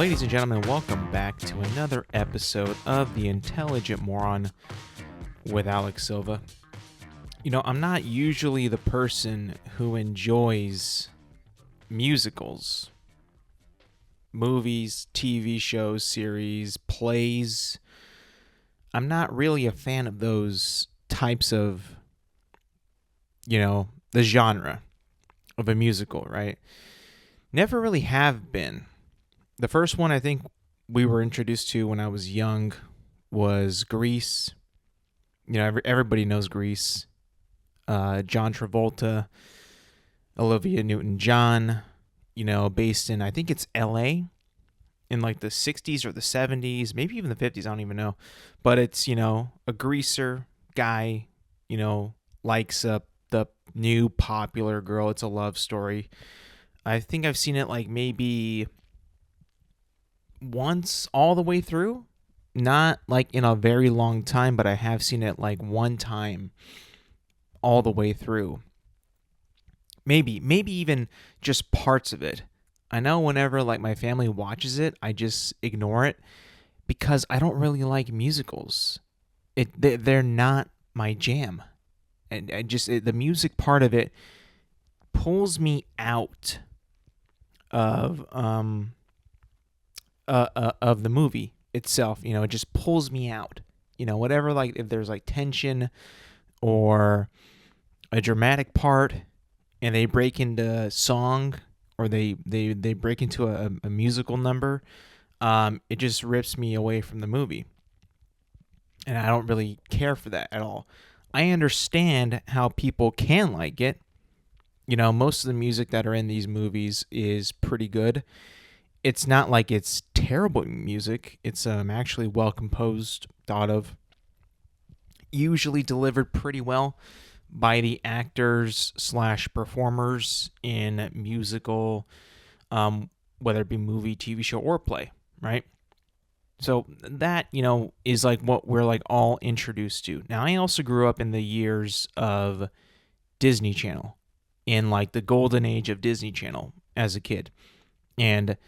Ladies and gentlemen, welcome back to another episode of The Intelligent Moron with Alex Silva. You know, I'm not usually the person who enjoys musicals, movies, TV shows, series, plays. I'm not really a fan of those types of, the genre of a musical, right? Never really have been. The first one I think we were introduced to when I was young was Grease. You know, everybody knows Grease. John Travolta, Olivia Newton-John, based in, I think it's LA in like the 60s or the 70s, maybe even the 50s, I don't even know. But it's, a greaser guy, likes the new popular girl. It's a love story. I think I've seen it like maybe once all the way through. Not like in a very long time, but I have seen it like one time all the way through. Maybe even just parts of it. I know whenever like my family watches it, I just ignore it because I don't really like musicals. They're not my jam. And the music part of it pulls me out of the movie itself. It just pulls me out. Whatever, like if there's like tension or a dramatic part and they break into song or they break into a musical number, it just rips me away from the movie. And I don't really care for that at all. I understand how people can like it. Most of the music that are in these movies is pretty good. It's not like it's terrible music. It's actually well composed, thought of, usually delivered pretty well by the actors / performers in musical, whether it be movie, TV show, or play, right? So that, is like what we're like all introduced to. Now, I also grew up in the years of Disney Channel, in like the golden age of Disney Channel as a kid. And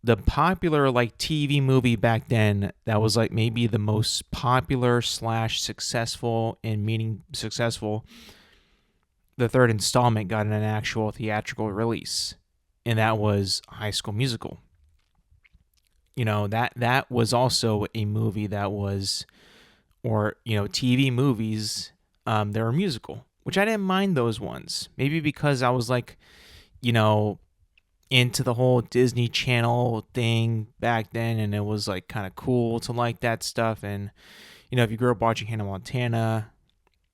the popular like TV movie back then that was like maybe the most popular / successful and meaning successful, the third installment got an actual theatrical release, and that was High School Musical. That was also a movie that was, or TV movies, they were musical, which I didn't mind those ones. Maybe because I was like, into the whole Disney Channel thing back then, and it was like kind of cool to like that stuff. And if you grew up watching Hannah Montana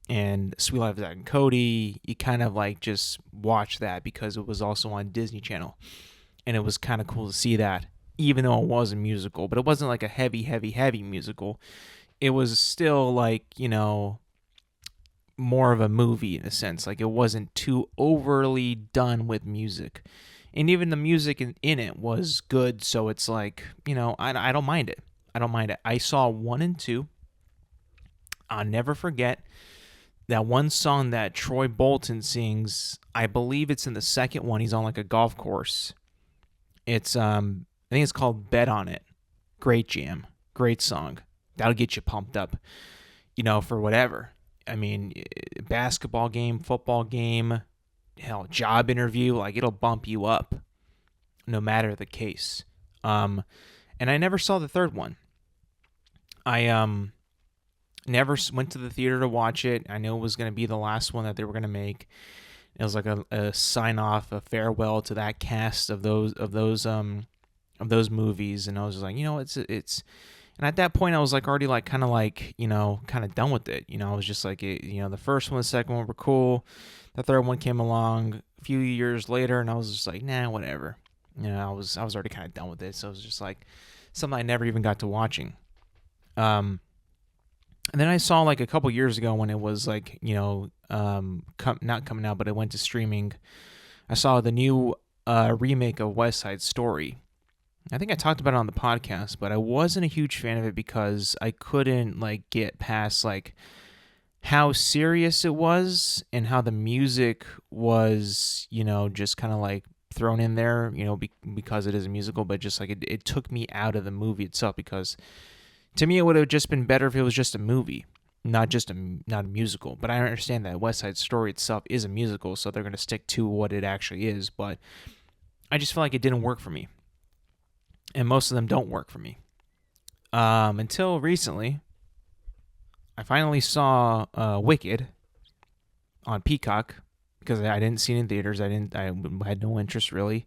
and Sweet Life of Zack and Cody, you kind of like just watch that because it was also on Disney Channel, and it was kind of cool to see that, even though it was a musical. But it wasn't like a heavy musical. It was still like, more of a movie in a sense. Like it wasn't too overly done with music. And even the music in it was good, so it's like, I don't mind it. I saw 1 and 2. I'll never forget that one song that Troy Bolton sings. I believe it's in the second one. He's on like a golf course. It's I think it's called Bet on It. Great jam. Great song. That'll get you pumped up, for whatever. I mean, basketball game, football game, hell, job interview, like it'll bump you up no matter the case. And I never saw the third one. I never went to the theater to watch it. I know it was going to be the last one that they were going to make. It was like a sign off, a farewell to that cast of those movies, and I was just like, it's and at that point I was like already like kind of done with it. I was just like, the first one, the second one were cool. The third one came along a few years later, and I was just like, nah, whatever. I was already kind of done with it, so it was just like something I never even got to watching. And then I saw like a couple years ago when it was like, not coming out, but it went to streaming. I saw the new remake of West Side Story. I think I talked about it on the podcast, but I wasn't a huge fan of it because I couldn't like get past like how serious it was and how the music was, just kind of like thrown in there, because it is a musical, but just like it took me out of the movie itself, because to me it would have just been better if it was just a movie, not a musical. But I understand that West Side Story itself is a musical, so they're going to stick to what it actually is, but I just feel like it didn't work for me. And most of them don't work for me. Until recently, I finally saw Wicked on Peacock, because I didn't see it in theaters. I had no interest really.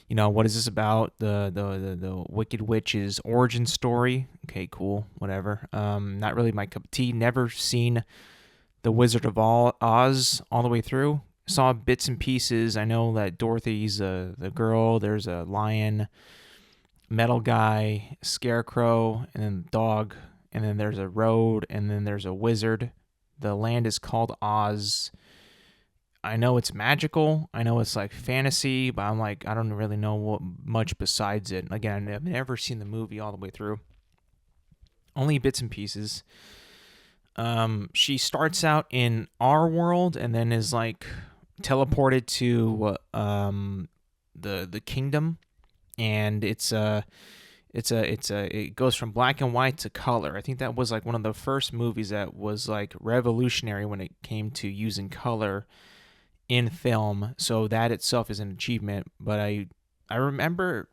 What is this about? The Wicked Witch's origin story. Okay, cool, whatever. Not really my cup of tea. Never seen The Wizard of Oz all the way through. Saw bits and pieces. I know that Dorothy's the girl. There's a lion, metal guy, scarecrow, and then the dog. And then there's a road, and then there's a wizard. The land is called Oz. I know it's magical. I know it's like fantasy, but I'm like, I don't really know much besides it. Again, I've never seen the movie all the way through. Only bits and pieces. She starts out in our world and then is like teleported to the kingdom, and it goes from black and white to color. I think that was like one of the first movies that was like revolutionary when it came to using color in film, so that itself is an achievement. But I remember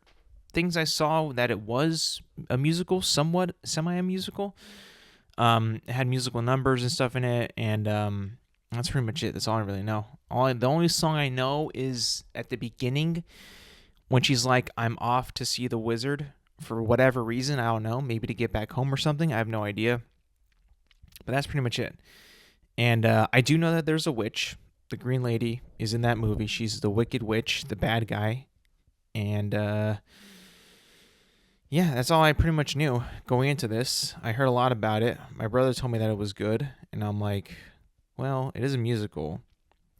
things I saw that it was a musical, somewhat semi-musical. It had musical numbers and stuff in it, and that's pretty much it. That's all I really know. The only song I know is at the beginning when she's like, "I'm off to see the wizard for whatever reason. I don't know, maybe to get back home or something. I have no idea." But that's pretty much it. And I do know that there's a witch. The Green Lady is in that movie. She's the Wicked Witch, the bad guy. And, yeah, that's all I pretty much knew going into this. I heard a lot about it. My brother told me that it was good. And I'm like, well, it is a musical.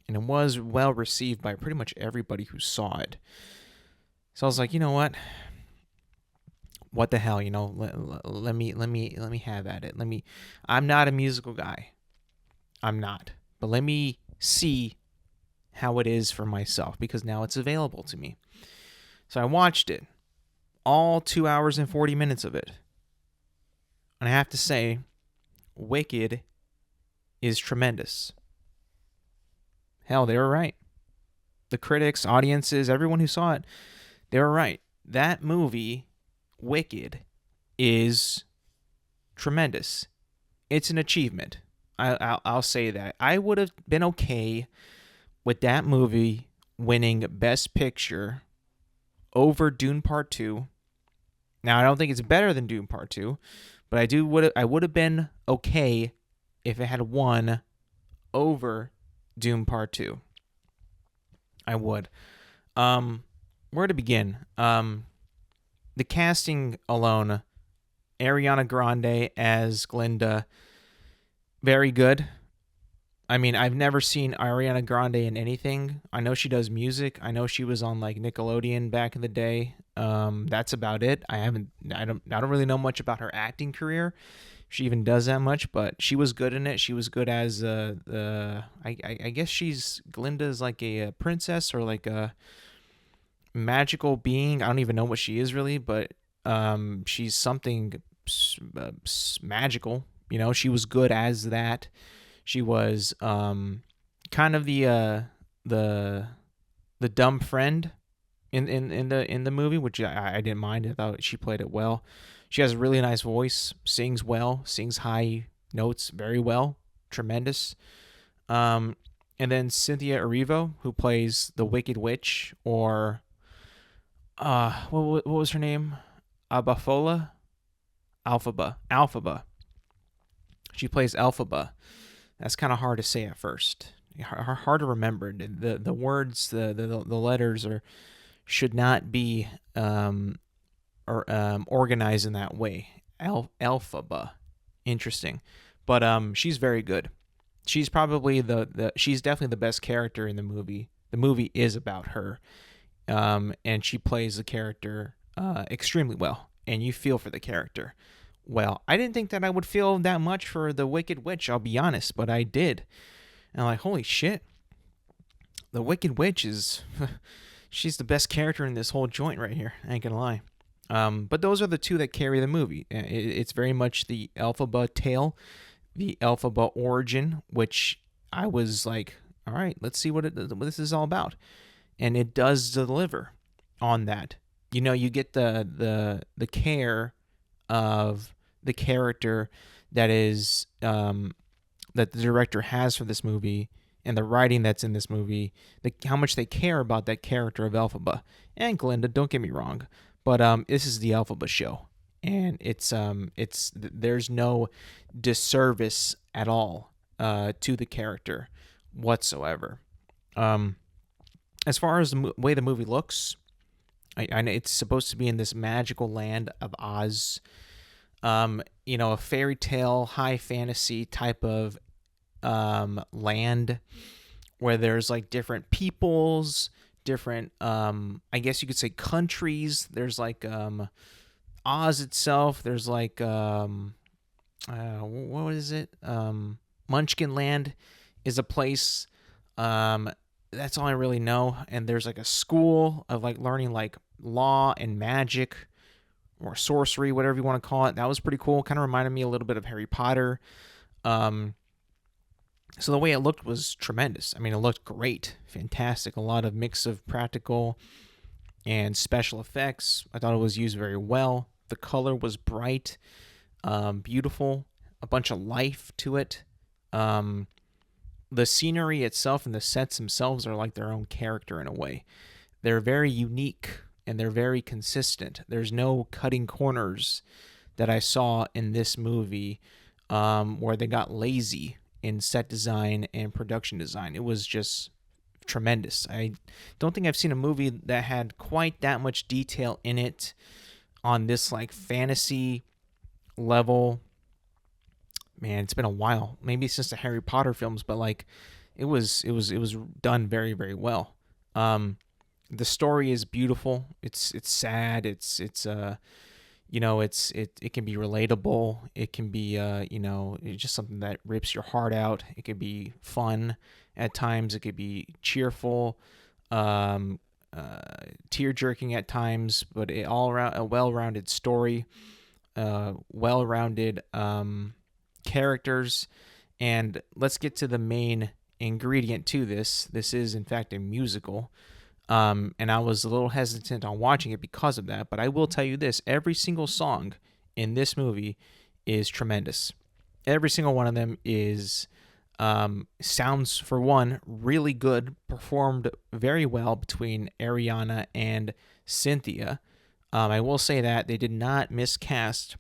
And it was well received by pretty much everybody who saw it. So I was like, you know what? What the hell, let me have at it. I'm not a musical guy. I'm not. But let me see how it is for myself, because now it's available to me. So I watched it, all 2 hours and 40 minutes of it. And I have to say, Wicked is tremendous. Hell, they were right. The critics, audiences, everyone who saw it, they were right. That movie, Wicked, is tremendous. It's an achievement. I'll say that. I would have been okay with that movie winning Best Picture over Dune Part 2. Now, I don't think it's better than Dune Part 2, but I would have been okay if it had won over Dune Part 2. I would. Where to begin? The casting alone, Ariana Grande as Glinda, very good. I mean, I've never seen Ariana Grande in anything. I know she does music. I know she was on like Nickelodeon back in the day. That's about it. I don't really know much about her acting career. She even does that much, but she was good in it. She was good as I guess she's Glinda's like a princess or like a magical being. I don't even know what she is really, but she's something magical. She was good as that. She was kind of the dumb friend in the movie, which I didn't mind. I thought she played it well. She has a really nice voice, sings well, sings high notes very well, tremendous. And then Cynthia Erivo, who plays the Wicked Witch, or what was her name? Alphaba. She plays Elphaba. That's kind of hard to say at first. Hard to remember. The words, the letters should not be organized in that way. Elphaba. Interesting. But she's very good. She's probably she's definitely the best character in the movie. The movie is about her. And she plays the character extremely well. And you feel for the character. Well, I didn't think that I would feel that much for the Wicked Witch, I'll be honest, but I did. And I'm like, holy shit. The Wicked Witch is, she's the best character in this whole joint right here. I ain't gonna lie. But those are the two that carry the movie. It's very much the Elphaba tale, the Elphaba origin, which I was like, all right, let's see what this is all about, and it does deliver on that. You get the care of the character that is that the director has for this movie, and the writing that's in this movie, how much they care about that character of Elphaba and Glinda. Don't get me wrong, but this is the Elphaba show, and it's there's no disservice at all to the character whatsoever. As far as the way the movie looks, I know it's supposed to be in this magical land of Oz. A fairy tale, high fantasy type of land where there's like different peoples, different I guess you could say countries. There's like Oz itself. There's like what is it? Munchkin Land is a place. That's all I really know. And there's like a school of like learning like law and magic or sorcery, whatever you want to call it. That was pretty cool. Kind of reminded me a little bit of Harry Potter. So the way it looked was tremendous. I mean, it looked great, fantastic. A lot of mix of practical and special effects. I thought it was used very well. The color was bright, beautiful, a bunch of life to it. The scenery itself and the sets themselves are like their own character in a way. They're very unique and they're very consistent. There's no cutting corners that I saw in this movie where they got lazy in set design and production design. It was just tremendous. I don't think I've seen a movie that had quite that much detail in it on this like fantasy level. Man, it's been a while. Maybe since the Harry Potter films, but like it was done very, very well. The story is beautiful. It's sad. It can be relatable. It can be it's just something that rips your heart out. It could be fun at times. It could be cheerful, tear jerking at times. But all around a well-rounded story, well-rounded characters. And let's get to the main ingredient to this. This is in fact a musical. And I was a little hesitant on watching it because of that, but I will tell you this, every single song in this movie is tremendous. Every single one of them is, sounds, for one, really good, performed very well between Ariana and Cynthia. I will say that they did not miscast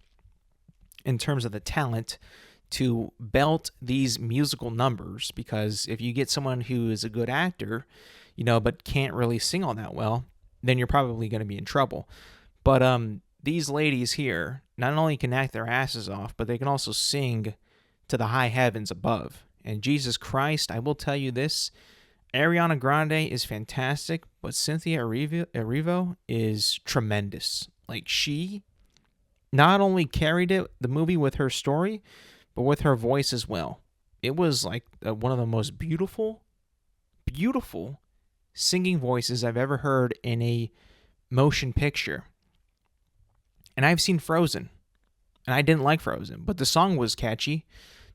in terms of the talent to belt these musical numbers, because if you get someone who is a good actor, but can't really sing all that well, then you're probably going to be in trouble. But these ladies here not only can act their asses off, but they can also sing to the high heavens above. And Jesus Christ, I will tell you this, Ariana Grande is fantastic, but Cynthia Erivo is tremendous. Like, she not only carried the movie with her story, but with her voice as well. It was like one of the most beautiful singing voices I've ever heard in a motion picture. And I've seen Frozen, and I didn't like Frozen, but the song was catchy.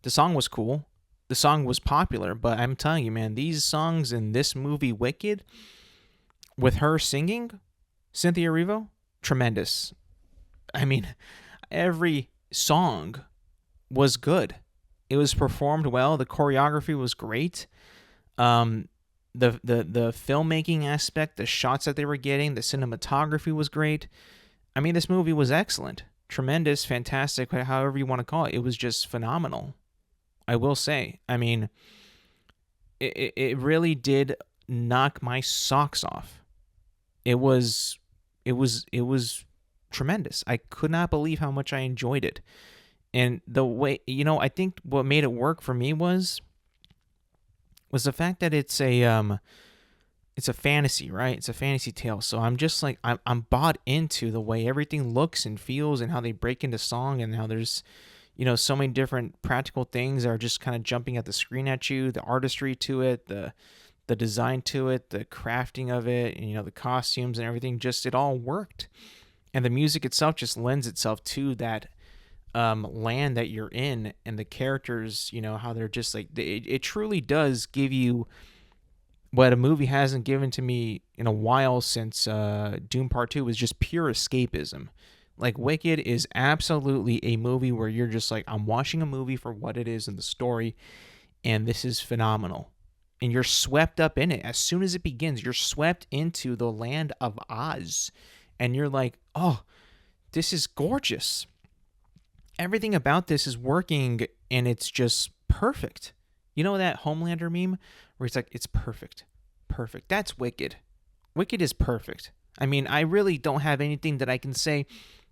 The song was cool. The song was popular, but I'm telling you, man, these songs in this movie, Wicked, with her singing, Cynthia Erivo, tremendous. I mean, every song was good. It was performed well. The choreography was great. The filmmaking aspect, the shots that they were getting, the cinematography was great. I mean, this movie was excellent, tremendous, fantastic, however you want to call it. It was just phenomenal, I will say. I mean, it really did knock my socks off. It was tremendous. I could not believe how much I enjoyed it. And the way, I think what made it work for me was the fact that it's a fantasy, right? It's a fantasy tale. So I'm just like, I'm bought into the way everything looks and feels and how they break into song and how there's, so many different practical things that are just kind of jumping at the screen at you, the artistry to it, the the design to it, the crafting of it, and, the costumes and everything, just it all worked. And the music itself just lends itself to that land that you're in, and the characters, how they're just like, it truly does give you what a movie hasn't given to me in a while since Doom Part 2 was just pure escapism. Like, Wicked is absolutely a movie where you're just like, I'm watching a movie for what it is in the story, and this is phenomenal. And you're swept up in it. As soon as it begins, you're swept into the land of Oz. And you're like, oh, this is gorgeous. Everything about this is working, and it's just perfect. You know that Homelander meme where it's like, it's perfect. Perfect. That's Wicked. Wicked is perfect. I mean, I really don't have anything that I can say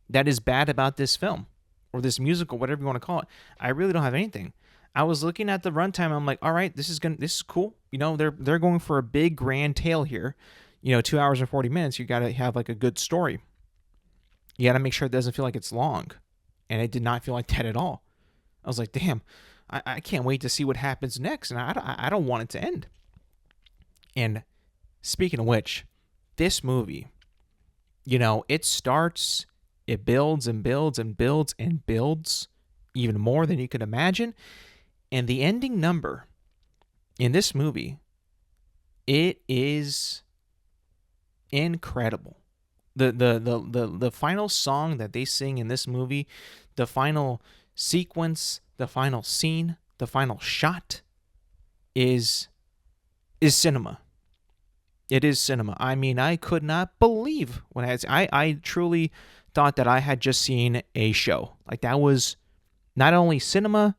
that is bad about this film or this musical, whatever you want to call it. I really don't have anything. I was looking at the runtime. I'm like, all right, this is cool. They're going for a big grand tale here. 2 hours and 40 minutes. You got to have like a good story. You got to make sure it doesn't feel like it's long. And it did not feel like that at all. I was like, damn, I can't wait to see what happens next. And I don't want it to end. And speaking of which, this movie, it starts, it builds and builds and builds and builds even more than you could imagine. And the ending number in this movie, it is incredible. The final song that they sing in this movie, the final sequence, the final scene, the final shot is cinema. It is cinema. I mean, I could not believe when I truly thought that I had just seen a show. Like, that was not only cinema,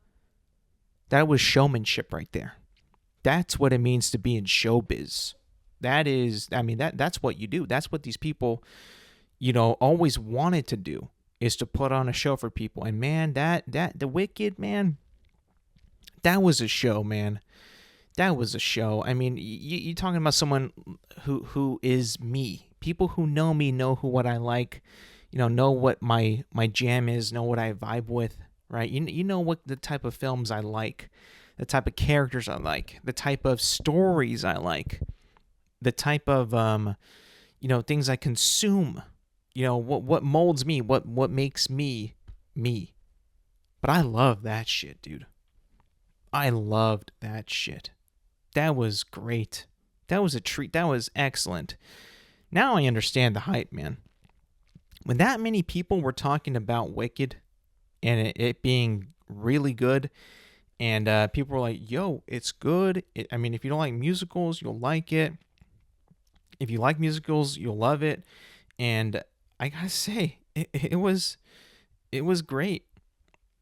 that was showmanship right there. That's what it means to be in showbiz. That's what you do. That's what these people, always wanted to do, is to put on a show for people. And man, the Wicked, man, that was a show, man. That was a show. I mean, you're talking about someone who is me. People who know me know what I like, know what my jam is, know what I vibe with, right? You know what the type of films I like, the type of characters I like, the type of stories I like, the type of things I consume, what molds me, what makes me me. But I love that shit, dude. I loved that shit. That was great. That was a treat. That was excellent. Now I understand the hype, man. When that many people were talking about Wicked and it being really good, and people were like, yo, it's good. If you don't like musicals, you'll like it. If you like musicals, you'll love it. And I gotta say, it was great.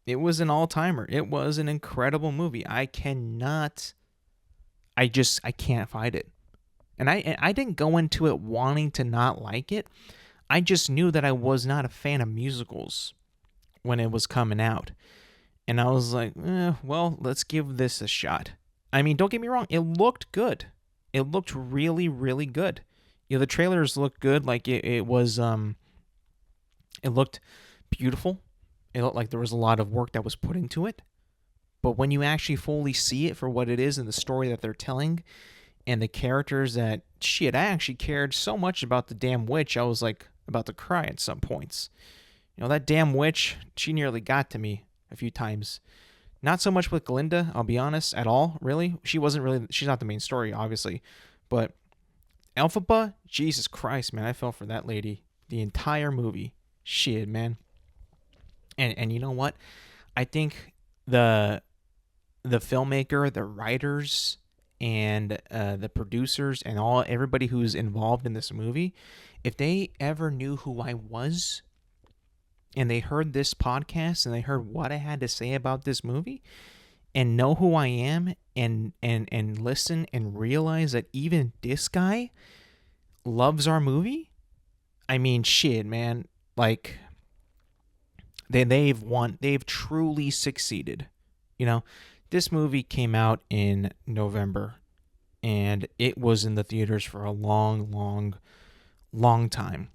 It was an all-timer. It was an incredible movie. I can't fight it. And I didn't go into it wanting to not like it. I just knew that I was not a fan of musicals when it was coming out. And I was like, well, let's give this a shot. I mean, don't get me wrong. It looked good. It looked really, really good. The trailers looked good. Like, it was, it looked beautiful. It looked like there was a lot of work that was put into it. But when you actually fully see it for what it is and the story that they're telling and the characters I actually cared so much about the damn witch, I was like about to cry at some points. That damn witch, she nearly got to me a few times. Not so much with Glinda, I'll be honest, at all, really. She's not the main story, obviously. But Elphaba, Jesus Christ, man, I fell for that lady the entire movie. Shit, man. And you know what? I think the filmmaker, the writers, and the producers, and everybody who's involved in this movie, if they ever knew who I was, and they heard this podcast, and they heard what I had to say about this movie, and know who I am, and listen and realize that even this guy loves our movie, I mean, shit, man, like, they've truly succeeded. This movie came out in November, and it was in the theaters for a long, long, long time.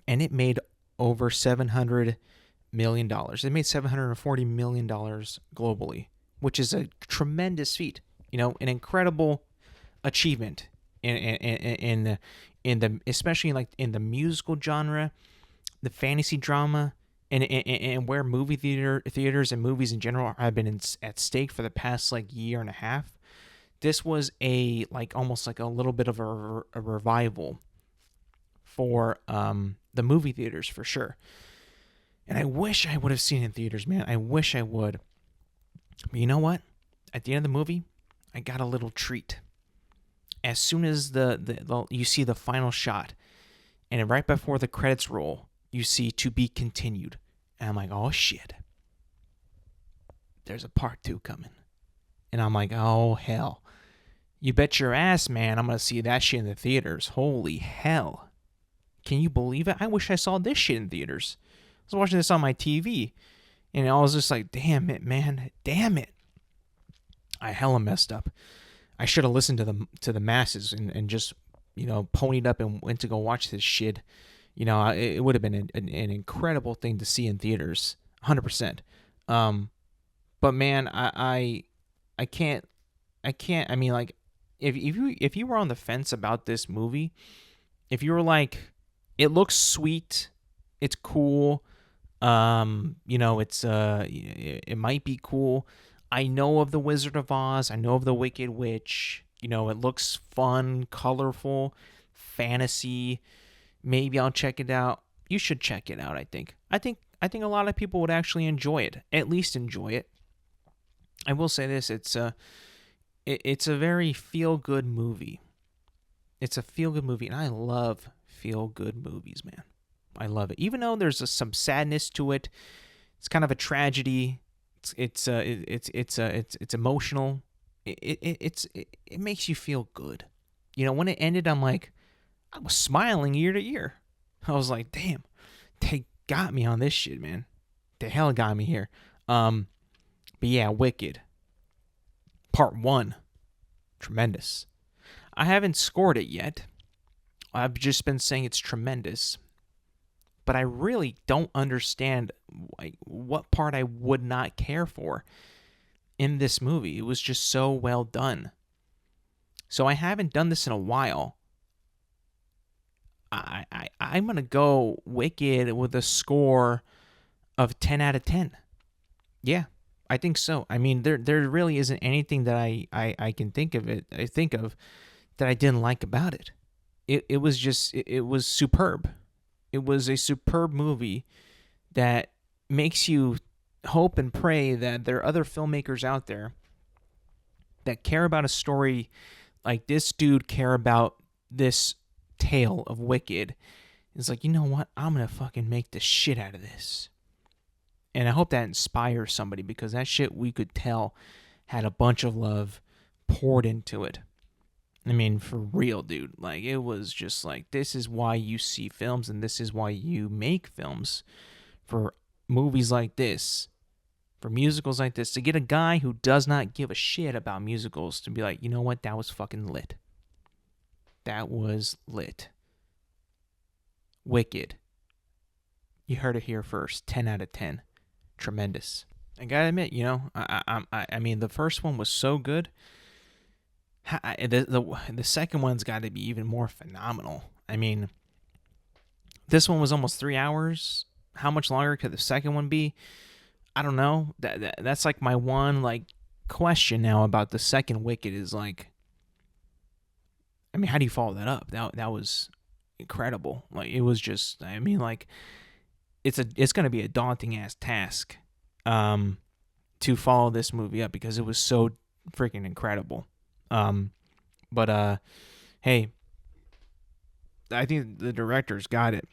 And it made over $700 million. It made $740 million globally, which is a tremendous feat. An incredible achievement in the especially like in the musical genre, the fantasy drama, and where movie theaters and movies in general have been at stake for the past like year and a half. This was a like almost like a little bit of a revival for the movie theaters for sure. And I wish I would have seen it in theaters, man. I wish I would. But you know what? At the end of the movie, I got a little treat. As soon as the you see the final shot, and right before the credits roll, you see "to be continued," and I'm like, oh shit, there's a part 2 coming, and I'm like, oh hell, you bet your ass, man, I'm gonna see that shit in the theaters. Holy hell, can you believe it? I wish I saw this shit in theaters. I was watching this on my TV, and I was just like, damn it, man, damn it. I hella messed up. I should have listened to the masses and just, ponied up and went to go watch this shit. It would have been an incredible thing to see in theaters, 100%. But man, I can't. I mean, like, if you were on the fence about this movie, if you were like, it looks sweet, it's cool, it might be cool. I know of the Wizard of Oz. I know of the Wicked Witch. It looks fun, colorful, fantasy. Maybe I'll check it out. You should check it out, I think. I think a lot of people would actually enjoy it. At least enjoy it. I will say this, it's a very feel-good movie. It's a feel-good movie, and I love feel-good movies, man. I love it. Even though there's some sadness to it, it's kind of a tragedy. It's emotional. It makes you feel good. When it ended, I'm like, I was smiling ear to ear. I was like, damn, they got me on this shit, man. The hell got me here. But yeah, Wicked. Part 1. Tremendous. I haven't scored it yet. I've just been saying it's tremendous. But I really don't understand what part I would not care for in this movie. It was just so well done. So I haven't done this in a while. I'm going to go Wicked with a score of 10 out of 10. Yeah, I think so. I mean, there really isn't anything that I can think of that I didn't like about it. It was superb. It was a superb movie that makes you hope and pray that there are other filmmakers out there that care about a story like this dude care about this tale of Wicked. It's like, you know what? I'm going to fucking make the shit out of this. And I hope that inspires somebody, because that shit, we could tell, had a bunch of love poured into it. I mean, for real, dude. Like, it was just like, this is why you see films, and this is why you make films. For movies like this, for musicals like this, to get a guy who does not give a shit about musicals to be like, you know what, that was fucking lit. That was lit. Wicked. You heard it here first. 10 out of 10. Tremendous. I gotta admit, I mean, the first one was so good. The second one's got to be even more phenomenal. I mean, this one was almost 3 hours. How much longer could the second one be? I don't know. That's like my one like question now about the second Wicked is like, I mean, how do you follow that up? That was incredible. Like, it was just, I mean, like, it's going to be a daunting ass task to follow this movie up, because it was so freaking incredible. But hey, I think the director's got it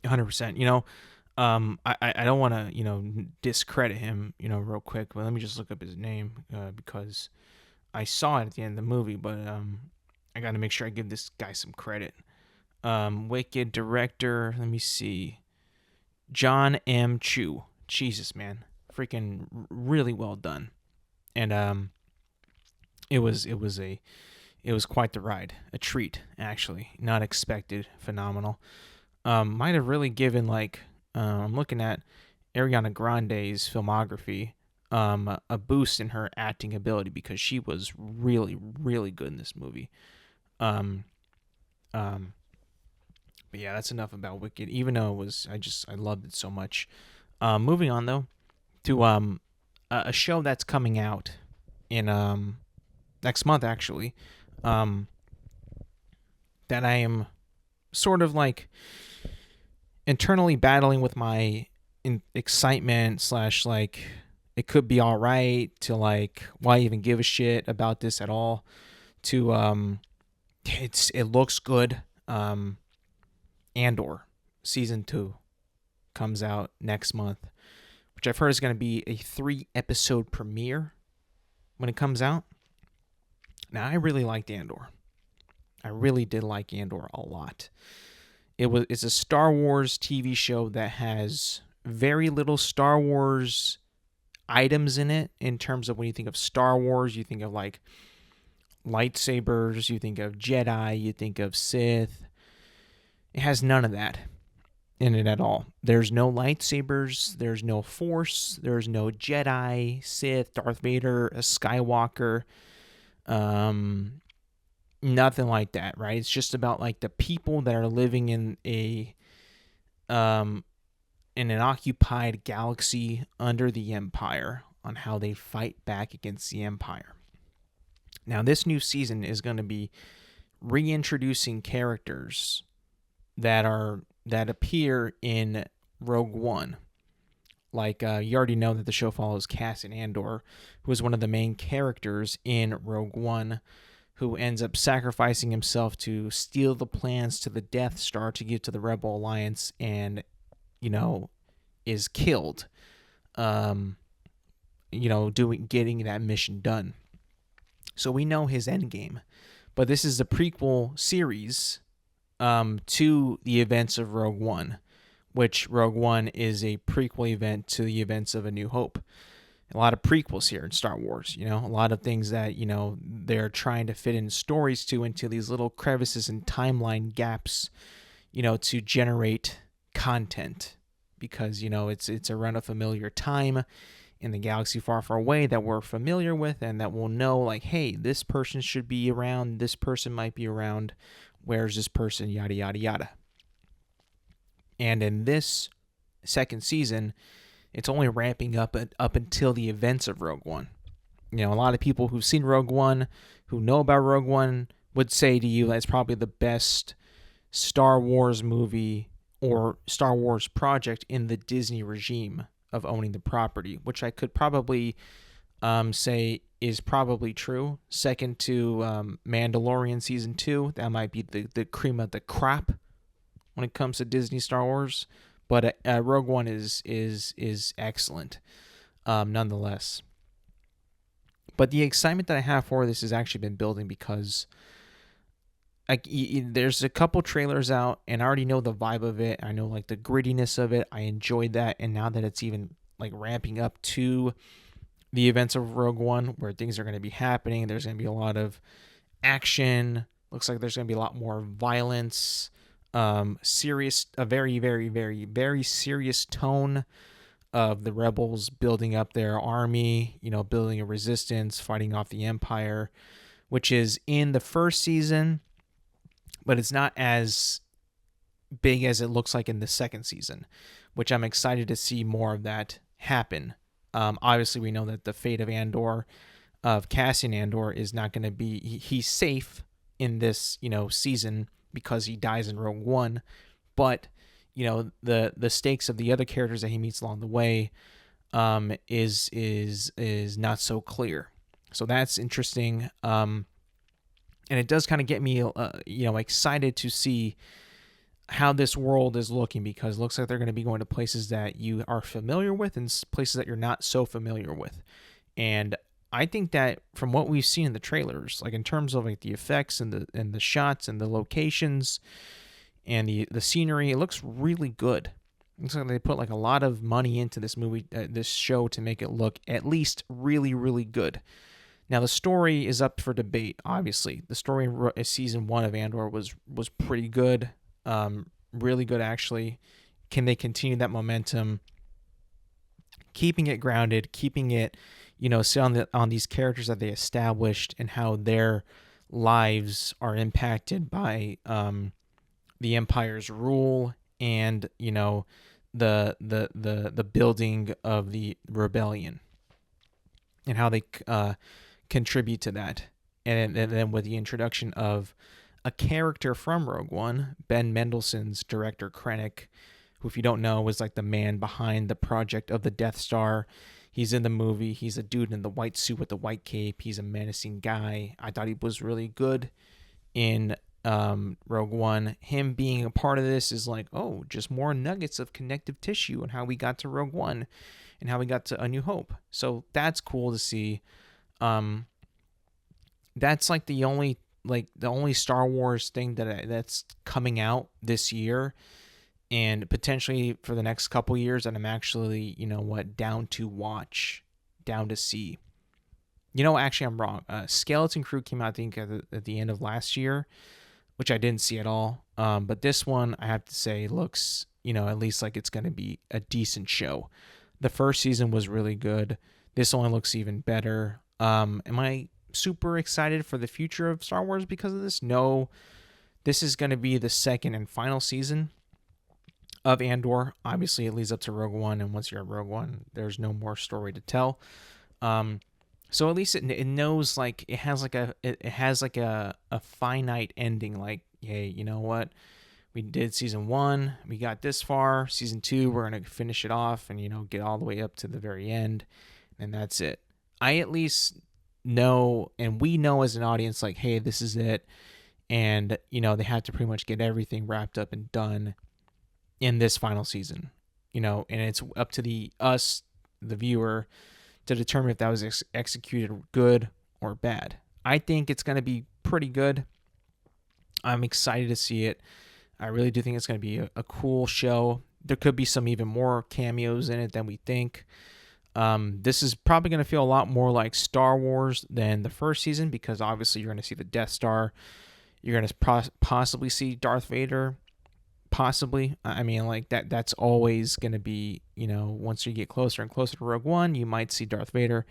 100%. I don't want to, discredit him, real quick, but let me just look up his name, because I saw it at the end of the movie, but I got to make sure I give this guy some credit. Wicked director, let me see. John M. Chu. Jesus, man. Freaking really well done. And it was quite the ride. A treat, actually. Not expected. Phenomenal. Might have really given, like, I'm looking at Ariana Grande's filmography. a boost in her acting ability because she was really, really good in this movie. Um, um, but yeah, that's enough about Wicked. Even though I loved it so much. Moving on though to a show that's coming out in next month actually, um, that I am sort of like internally battling with my excitement slash like it could be all right to like why even give a shit about this at all to it looks good. Andor season 2 comes out next month, which I've heard is going to be a 3-episode premiere when it comes out. Now I really liked Andor. I really did like Andor a lot. It's a Star Wars TV show that has very little Star Wars items in it in terms of when you think of Star Wars, you think of like lightsabers, you think of Jedi, you think of Sith. It has none of that in it at all. There's no lightsabers, there's no Force, there's no Jedi, Sith, Darth Vader, a Skywalker, nothing like that, right? It's just about like the people that are living in an occupied galaxy under the Empire on how they fight back against the Empire. Now, this new season is going to be reintroducing characters that appear in Rogue One. Like, you already know that the show follows Cassian Andor, who is one of the main characters in Rogue One, who ends up sacrificing himself to steal the plans to the Death Star to give to the Rebel Alliance and, is killed, getting that mission done. So we know his endgame. But this is a prequel series to the events of Rogue One, which Rogue One is a prequel event to the events of A New Hope. A lot of prequels here in Star Wars, a lot of things that, they're trying to fit in stories into these little crevices and timeline gaps, to generate content because, it's around a familiar time in the galaxy far, far away that we're familiar with and that we'll know like, hey, this person should be around, this person might be around, where's this person, yada, yada, yada. And in this second season, it's only ramping up until the events of Rogue One. A lot of people who've seen Rogue One, who know about Rogue One, would say to you that it's probably the best Star Wars movie or Star Wars project in the Disney regime of owning the property, which I could probably say is probably true. Second to Mandalorian Season 2, that might be the cream of the crop when it comes to Disney Star Wars. But Rogue One is excellent, nonetheless. But the excitement that I have for this has actually been building because there's a couple trailers out, and I already know the vibe of it. I know like the grittiness of it. I enjoyed that, and now that it's even like ramping up to the events of Rogue One, where things are going to be happening, there's going to be a lot of action. Looks like there's going to be a lot more violence. Serious, a very, very, very, very serious tone of the rebels building up their army, building a resistance, fighting off the Empire, which is in the first season, but it's not as big as it looks like in the second season, which I'm excited to see more of that happen. Obviously, we know that the fate of Cassian Andor, is not going to be, he's safe in this, season, because he dies in Rogue One, but the stakes of the other characters that he meets along the way is not so clear. So that's interesting, and it does kind of get me excited to see how this world is looking, because it looks like they're going to be going to places that you are familiar with and places that you're not so familiar with. And I think that from what we've seen in the trailers, like in terms of like the effects and the shots and the locations and the scenery, it looks really good. It looks like they put like a lot of money into this movie, this show, to make it look at least really, really good. Now the story is up for debate. Obviously, the story in season 1 of Andor was pretty good, really good actually. Can they continue that momentum? keeping it grounded, keeping it, set on these characters that they established and how their lives are impacted by the Empire's rule and the building of the rebellion and how they contribute to that. And then with the introduction of a character from Rogue One, Ben Mendelsohn's director Krennic, who, if you don't know, was like the man behind the project of the Death Star. He's in the movie. He's a dude in the white suit with the white cape. He's a menacing guy. I thought he was really good in Rogue One. Him being a part of this is like, oh, just more nuggets of connective tissue and how we got to Rogue One and how we got to A New Hope. So that's cool to see. That's like the only Star Wars thing that's coming out this year and potentially for the next couple years that I'm actually, down to watch, down to see. Actually, I'm wrong. Skeleton Crew came out, I think, at the end of last year, which I didn't see at all. But this one, I have to say, looks, at least like it's going to be a decent show. The first season was really good. This one looks even better. Am I super excited for the future of Star Wars because of this? No. This is going to be the second and final season of Andor. Obviously, it leads up to Rogue One, and once you're at Rogue One, there's no more story to tell. So at least it knows, like, it has like a finite ending. Like, hey, you know what? We did season 1. We got this far. Season 2, we're going to finish it off and, get all the way up to the very end. And that's it. I at least know, and we know as an audience, like, hey, this is it. And, they have to pretty much get everything wrapped up and done in this final season. And it's up to us, the viewer, to determine if that was executed good or bad. I think it's going to be pretty good. I'm excited to see it. I really do think it's going to be a cool show. There could be some even more cameos in it than we think. This is probably going to feel a lot more like Star Wars than the first season because obviously you're going to see the Death Star. You're going to possibly see Darth Vader. Possibly. I mean, like, that's always going to be, once you get closer and closer to Rogue One, you might see Darth Vader.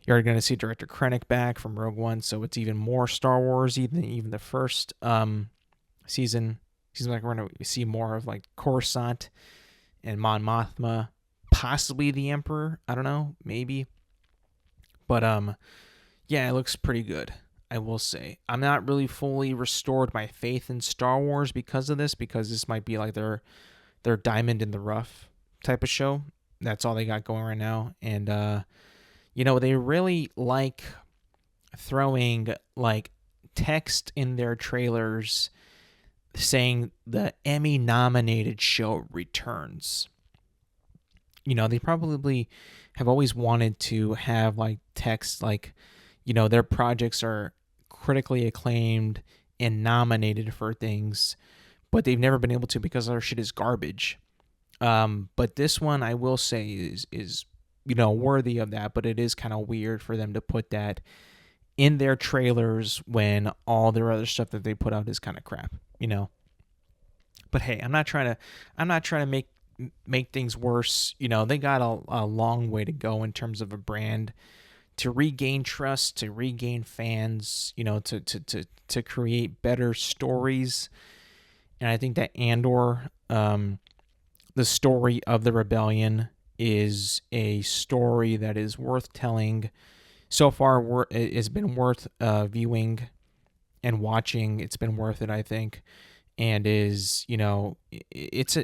You're going to see Director Krennic back from Rogue One, so it's even more Star Wars than even the first season. Seems like we're going to see more of, like, Coruscant and Mon Mothma, possibly the Emperor. I don't know, maybe. But, yeah, it looks pretty good, I will say. I'm not really fully restored my faith in Star Wars because of this, because this might be like their diamond in the rough type of show. That's all they got going right now. And, they really like throwing, like, text in their trailers saying the Emmy-nominated show returns. They probably have always wanted to have, like, text, like, their projects are critically acclaimed and nominated for things, but they've never been able to because their shit is garbage. But this one, I will say, is worthy of that, but it is kind of weird for them to put that in their trailers when all their other stuff that they put out is kind of crap, But hey, I'm not trying to make things worse. They got a long way to go in terms of a brand to regain trust, to regain fans, to create better stories. And I think that Andor, the story of the rebellion, is a story that is worth telling. So far, it's been worth viewing and watching. It's been worth it, I think, and is it's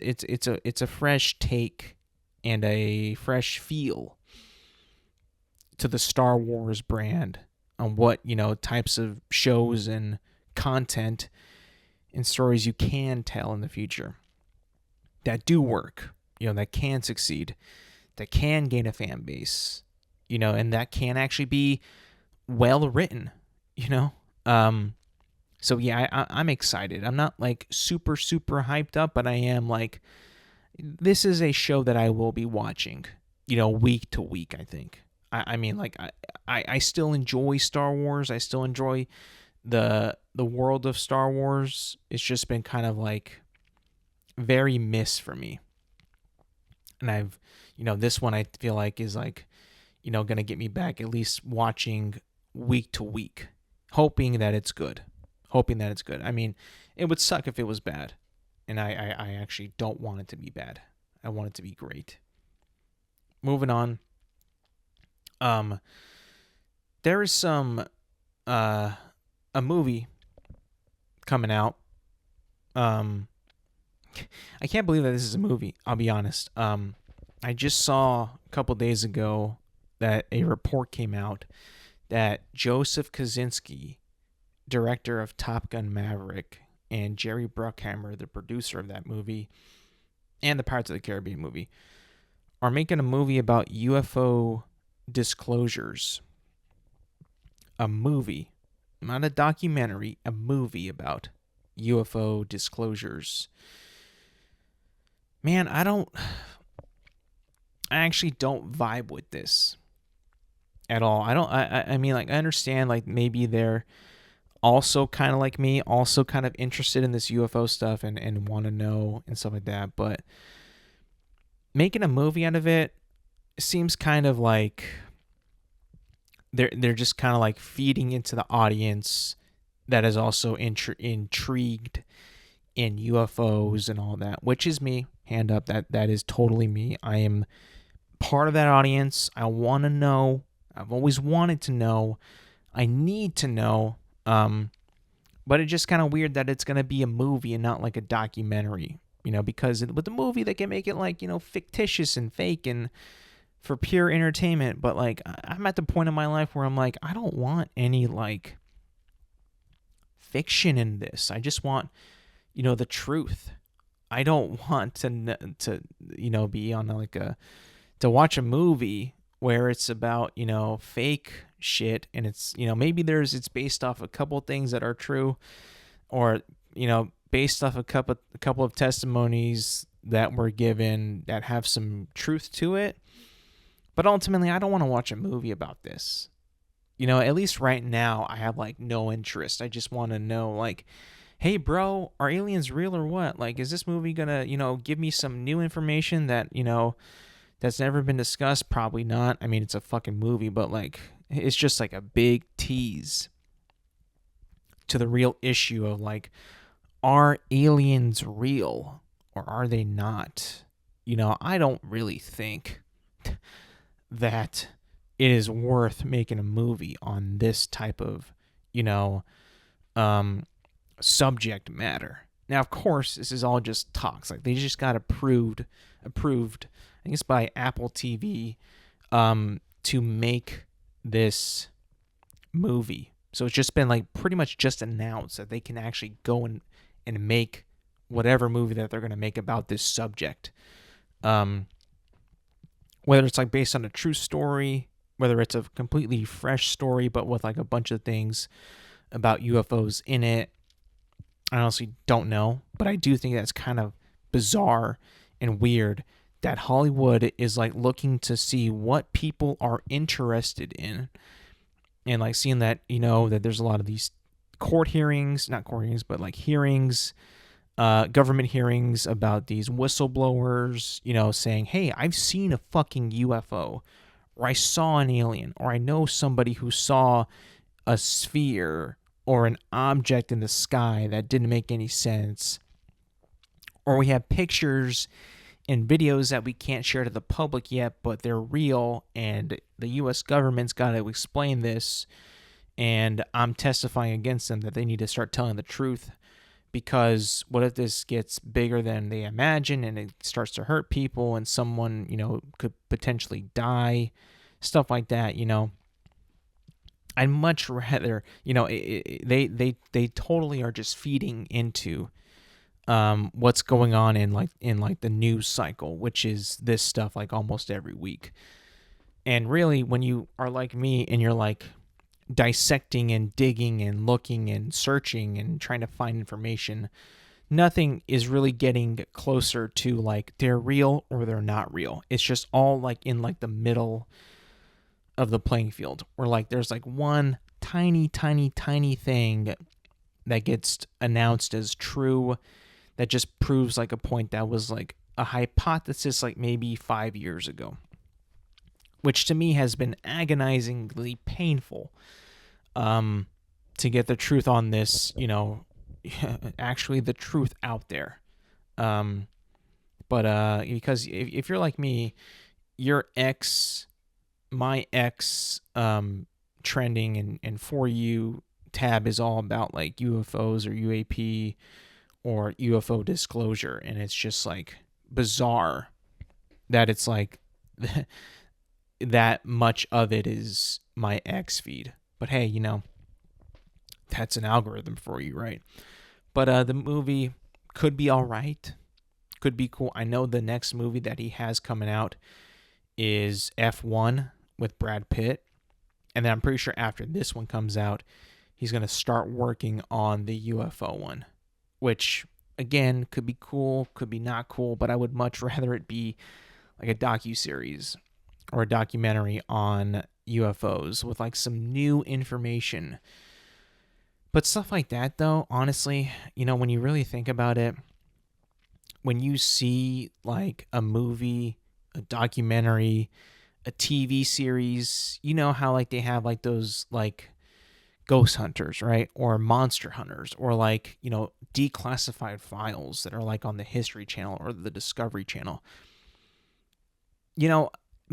a fresh take and a fresh feel to the Star Wars brand on what types of shows and content and stories you can tell in the future that do work, that can succeed, that can gain a fan base, and that can actually be well written, So yeah, I'm excited. I'm not like super hyped up, but I am like, this is a show that I will be watching, week to week. I think. I mean, like, I still enjoy Star Wars. I still enjoy the world of Star Wars. It's just been kind of like very miss for me. And this one I feel like is like, going to get me back at least watching week to week, hoping that it's good. I mean, it would suck if it was bad. And I actually don't want it to be bad. I want it to be great. Moving on. There is a movie coming out. I can't believe that this is a movie, I'll be honest. I just saw a couple days ago that a report came out that Joseph Kosinski, director of Top Gun Maverick, and Jerry Bruckheimer, the producer of that movie, and the Pirates of the Caribbean movie, are making a movie about UFO disclosures. A movie, not a documentary, a movie about UFO disclosures. Man, I actually don't vibe with this at all. I mean, like, I understand, like, maybe they're also kind of like me, also kind of interested in this UFO stuff and want to know and stuff like that, but making a movie out of it seems kind of like they're just kind of like feeding into the audience that is also intrigued in UFOs and all that, which is me. Hand up, that is totally me. I am part of that audience. I want to know. I've always wanted to know. I need to know. But it's just kind of weird that it's going to be a movie and not like a documentary, because with the movie they can make it like, fictitious and fake and for pure entertainment. But like, I'm at the point in my life where I'm like, I don't want any like fiction in this. I just want, the truth. I don't want to be on like to watch a movie where it's about, fake shit, and it's, maybe it's based off a couple things that are true, or, based off a couple of testimonies that were given that have some truth to it. But ultimately, I don't want to watch a movie about this. At least right now, I have like no interest. I just want to know, like, hey, bro, are aliens real or what? Like, is this movie gonna, give me some new information that, that's never been discussed? Probably not. I mean, it's a fucking movie, but like, it's just like a big tease to the real issue of like, are aliens real or are they not? I don't really think that it is worth making a movie on this type of, subject matter. Now, of course, this is all just talks. Like, they just got approved, I guess, by Apple TV, to make this movie. So it's just been like pretty much just announced that they can actually go and make whatever movie that they're going to make about this subject. Whether it's like based on a true story, whether it's a completely fresh story, but with like a bunch of things about UFOs in it, I honestly don't know, but I do think that's kind of bizarre and weird that Hollywood is like looking to see what people are interested in, and like seeing that, that there's a lot of these not court hearings, but like hearings, government hearings about these whistleblowers, saying, hey, I've seen a fucking UFO, or I saw an alien, or I know somebody who saw a sphere or an object in the sky that didn't make any sense, or we have pictures and videos that we can't share to the public yet, but they're real, and the U.S. government's got to explain this, and I'm testifying against them that they need to start telling the truth, because what if this gets bigger than they imagine and it starts to hurt people and someone, could potentially die, stuff like that, I'd much rather, they totally are just feeding into what's going on in the news cycle, which is this stuff like almost every week. And really, when you are like me and you're like dissecting and digging and looking and searching and trying to find information, nothing is really getting closer to like they're real or they're not real. It's just all like in like the middle of the playing field, where like there's like one tiny thing that gets announced as true that just proves like a point that was like a hypothesis like maybe 5 years ago, which to me has been agonizingly painful, to get the truth on this, actually the truth out there. But because if you're like me, my ex trending and For You tab is all about like UFOs or UAP or UFO disclosure, and it's just like bizarre that it's like that much of it is my ex feed. But hey, that's an algorithm for you, right? But the movie could be all right, could be cool. I know the next movie that he has coming out is F1 with Brad Pitt, and then I'm pretty sure after this one comes out, he's going to start working on the UFO one, which again could be cool, could be not cool, but I would much rather it be like a docuseries or a documentary on UFOs with like some new information. But stuff like that, though, honestly, when you really think about it, when you see like a movie, a documentary, a TV series, you know how like they have like those like ghost hunters, right? Or monster hunters, or like, declassified files that are like on the History Channel or the Discovery Channel.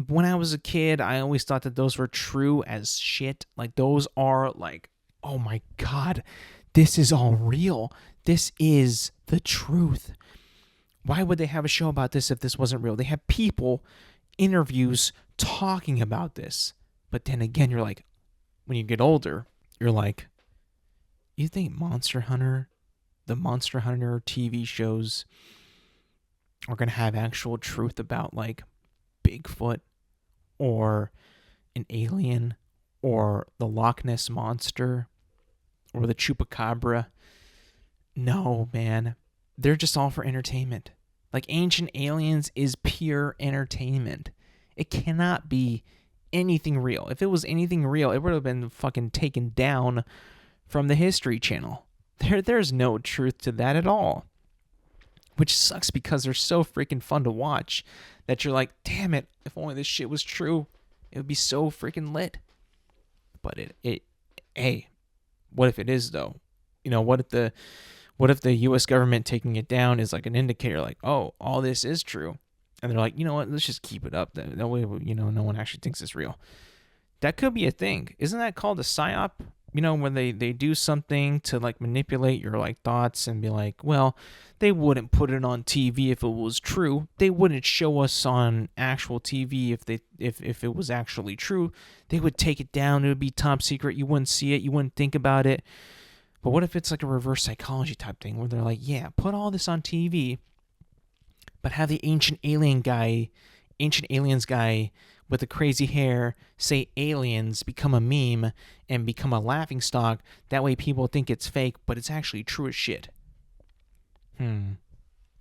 When I was a kid, I always thought that those were true as shit. Like those are like, oh my God, this is all real. This is the truth. Why would they have a show about this if this wasn't real? They have people, interviews talking about this. But then again, you're like, when you get older, you're like, you think the Monster Hunter TV shows are going to have actual truth about like Bigfoot or an alien or the Loch Ness Monster or the Chupacabra? No, man. They're just all for entertainment. Like Ancient Aliens is pure entertainment. It cannot be anything real. If it was anything real, it would have been fucking taken down from the History Channel. There's no truth to that at all. Which sucks because they're so freaking fun to watch that you're like, damn it, if only this shit was true, it would be so freaking lit. But hey, what if it is though? What if the U.S. government taking it down is like an indicator, like, oh, all this is true, and they're like, you know what, let's just keep it up. That way, no one actually thinks it's real. That could be a thing. Isn't that called a psyop? When they do something to like manipulate your like thoughts and be like, well, they wouldn't put it on TV if it was true. They wouldn't show us on actual TV if it was actually true. They would take it down. It would be top secret. You wouldn't see it. You wouldn't think about it. But what if it's like a reverse psychology type thing where they're like, yeah, put all this on TV, but have the Ancient Aliens guy with the crazy hair say aliens, become a meme and become a laughingstock. That way people think it's fake, but it's actually true as shit.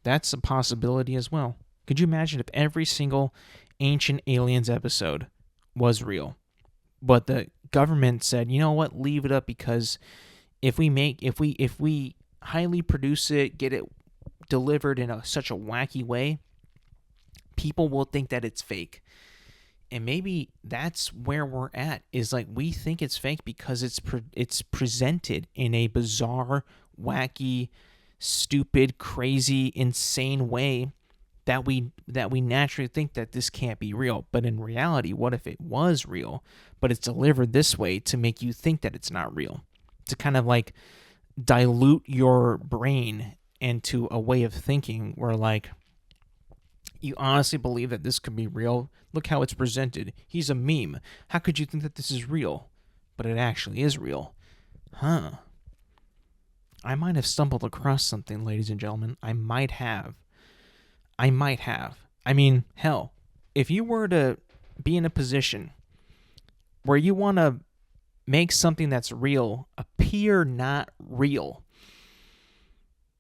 That's a possibility as well. Could you imagine if every single Ancient Aliens episode was real, but the government said, you know what, leave it up because if we highly produce it, get it delivered in such a wacky way, people will think that it's fake. And maybe that's where we're at, is like we think it's fake because it's presented in a bizarre, wacky, stupid, crazy, insane way that we naturally think that this can't be real. But in reality, what if it was real, but it's delivered this way to make you think that it's not real? To kind of like dilute your brain into a way of thinking where like you honestly believe that this could be real. Look how it's presented. He's a meme. How could you think that this is real? But it actually is real. I might have stumbled across something, ladies and gentlemen. I might have. I mean, hell, if you were to be in a position where you want to make something that's real appear not real,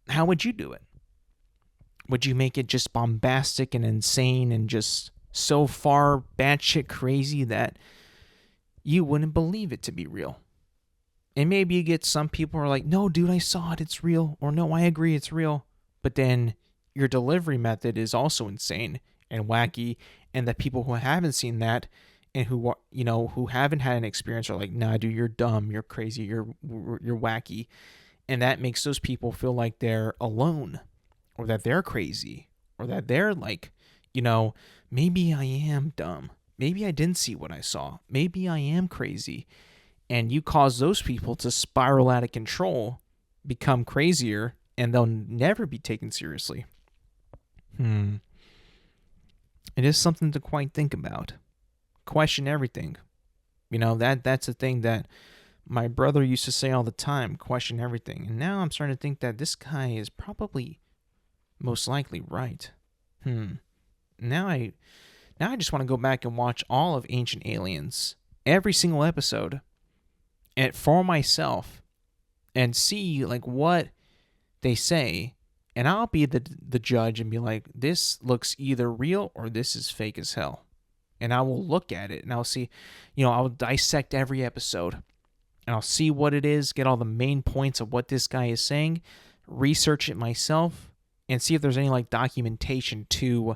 how would you do it? Would you make it just bombastic and insane and just so far batshit crazy that you wouldn't believe it to be real? And maybe you get some people who are like, no, dude, I saw it, it's real. Or no, I agree, it's real. But then your delivery method is also insane and wacky, and that people who haven't seen that and who haven't had an experience are like, nah, dude, you're dumb, you're crazy, you're wacky, and that makes those people feel like they're alone, or that they're crazy, or that they're like, maybe I am dumb, maybe I didn't see what I saw, maybe I am crazy, and you cause those people to spiral out of control, become crazier, and they'll never be taken seriously. It is something to quite think about. Question everything. That's the thing that my brother used to say all the time, question everything. And now I'm starting to think that this guy is probably most likely right. Now I just want to go back and watch all of Ancient Aliens, every single episode, and for myself, and see like what they say, and I'll be the judge and be like, this looks either real or this is fake as hell. And I will look at it and I'll see, I'll dissect every episode and I'll see what it is, get all the main points of what this guy is saying, research it myself, and see if there's any like documentation to,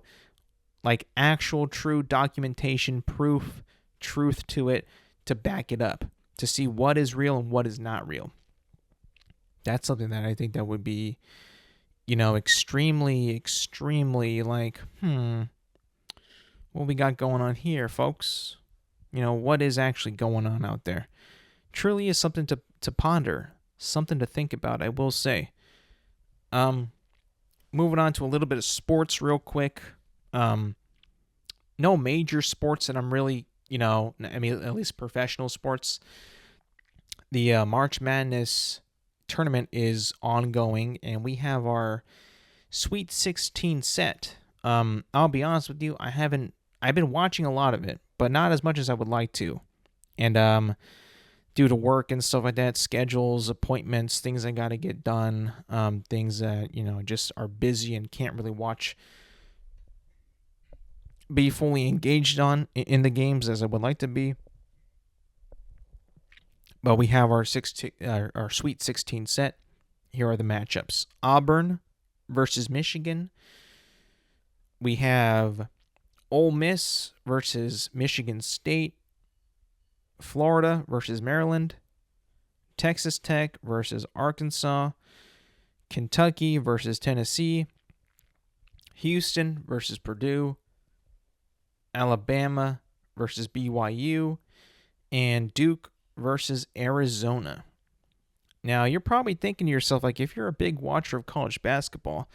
like, actual true documentation, proof, truth to it, to back it up, to see what is real and what is not real. That's something that I think that would be, extremely, extremely like, what we got going on here, folks? What is actually going on out there? Truly is something to ponder, something to think about, I will say. Moving on to a little bit of sports real quick. No major sports that I'm really, at least professional sports. The March Madness tournament is ongoing, and we have our Sweet 16 set. I'll be honest with you, I've been watching a lot of it, but not as much as I would like to. And due to work and stuff like that, schedules, appointments, things I got to get done, things that, just are busy and can't really be fully engaged in the games as I would like to be. But we have our Sweet 16 set. Here are the matchups. Auburn versus Michigan. We have Ole Miss versus Michigan State. Florida versus Maryland. Texas Tech versus Arkansas. Kentucky versus Tennessee. Houston versus Purdue. Alabama versus BYU. And Duke versus Arizona. Now, you're probably thinking to yourself, like, if you're a big watcher of college basketball,